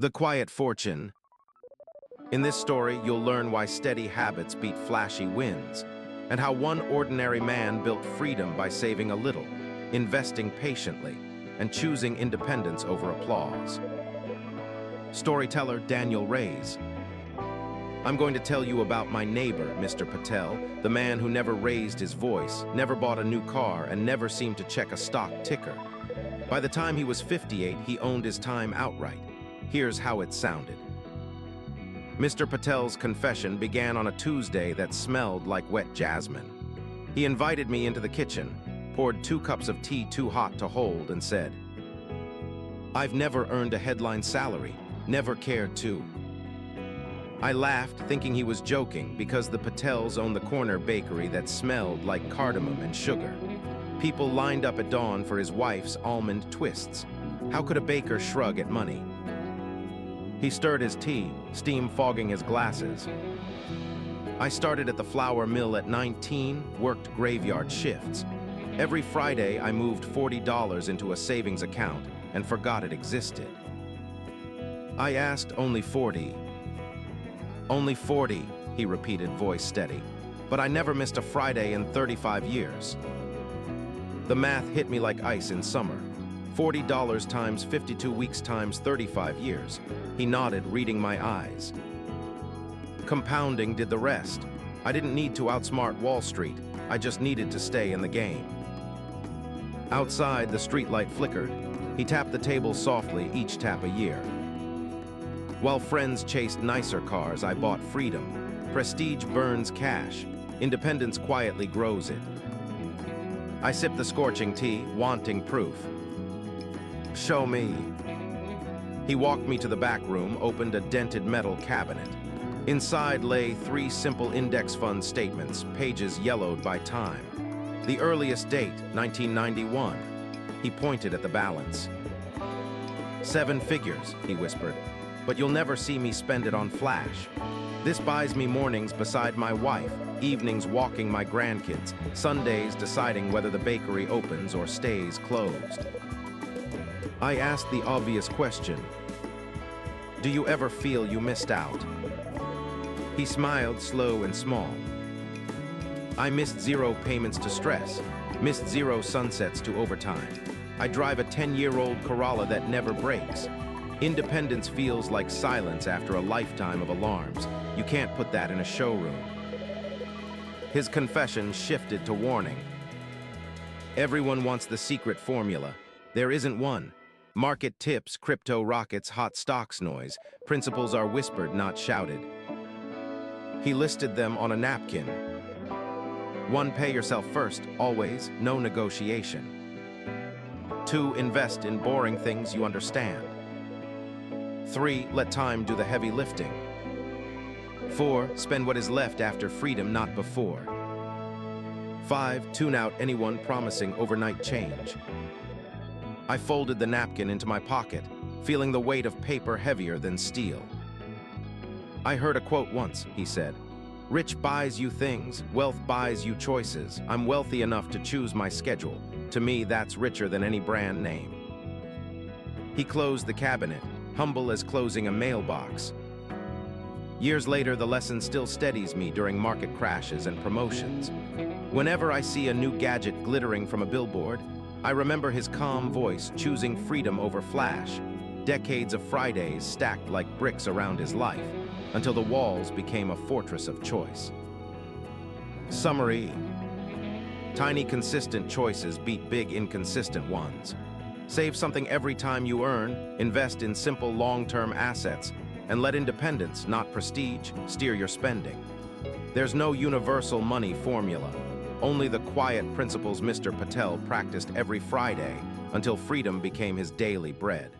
The Quiet Fortune. In this story, you'll learn why steady habits beat flashy wins, and how one ordinary man built freedom by saving a little, investing patiently, and choosing independence over applause. Storyteller Daniel Reyes. I'm going to tell you about my neighbor, Mr. Patel, the man who never raised his voice, never bought a new car, and never seemed to check a stock ticker. By the time he was 58, he owned his time outright. Here's how it sounded. Mr. Patel's confession began on a Tuesday that smelled like wet jasmine. He invited me into the kitchen, poured 2 cups of tea too hot to hold, and said, "I've never earned a headline salary, never cared to." I laughed, thinking he was joking, because the Patels owned the corner bakery that smelled like cardamom and sugar. People lined up at dawn for his wife's almond twists. How could a baker shrug at money? He stirred his tea, steam fogging his glasses. I started at the flour mill at 19, worked graveyard shifts. Every Friday, I moved $40 into a savings account and forgot it existed. I asked, "Only 40. "Only 40, he repeated, voice steady. "But I never missed a Friday in 35 years. The math hit me like ice in summer. $40 times 52 weeks times 35 years. He nodded, reading my eyes. Compounding did the rest. I didn't need to outsmart Wall Street. I just needed to stay in the game. Outside, the streetlight flickered. He tapped the table softly, each tap a year. While friends chased nicer cars, I bought freedom. Prestige burns cash. Independence quietly grows it. I sipped the scorching tea, wanting proof. "Show me." He walked me to the back room, opened a dented metal cabinet. Inside lay 3 simple index fund statements, pages yellowed by time. The earliest date, 1991. He pointed at the balance. "7 figures, he whispered. "But you'll never see me spend it on flash. This buys me mornings beside my wife, evenings walking my grandkids, Sundays deciding whether the bakery opens or stays closed." I asked the obvious question. "Do you ever feel you missed out?" He smiled, slow and small. "I missed 0 payments to stress, missed 0 sunsets to overtime. I drive a 10-year-old Corolla that never breaks. Independence feels like silence after a lifetime of alarms. You can't put that in a showroom." His confession shifted to warning. Everyone wants the secret formula. There isn't one. Market tips, crypto rockets, hot stocks noise. Principles are whispered, not shouted. He listed them on a napkin. 1, pay yourself first, always, no negotiation. 2, invest in boring things you understand. 3, let time do the heavy lifting. 4, spend what is left after freedom, not before. 5, tune out anyone promising overnight change. I folded the napkin into my pocket, feeling the weight of paper heavier than steel. "I heard a quote once," he said. "Rich buys you things, wealth buys you choices. I'm wealthy enough to choose my schedule. To me, that's richer than any brand name." He closed the cabinet, humble as closing a mailbox. Years later, the lesson still steadies me during market crashes and promotions. Whenever I see a new gadget glittering from a billboard, I remember his calm voice choosing freedom over flash. Decades of Fridays stacked like bricks around his life, until the walls became a fortress of choice. Summary: tiny consistent choices beat big inconsistent ones. Save something every time you earn, invest in simple long-term assets, and let independence, not prestige, steer your spending. There's no universal money formula, only the quiet principles Mr. Patel practiced every Friday until freedom became his daily bread.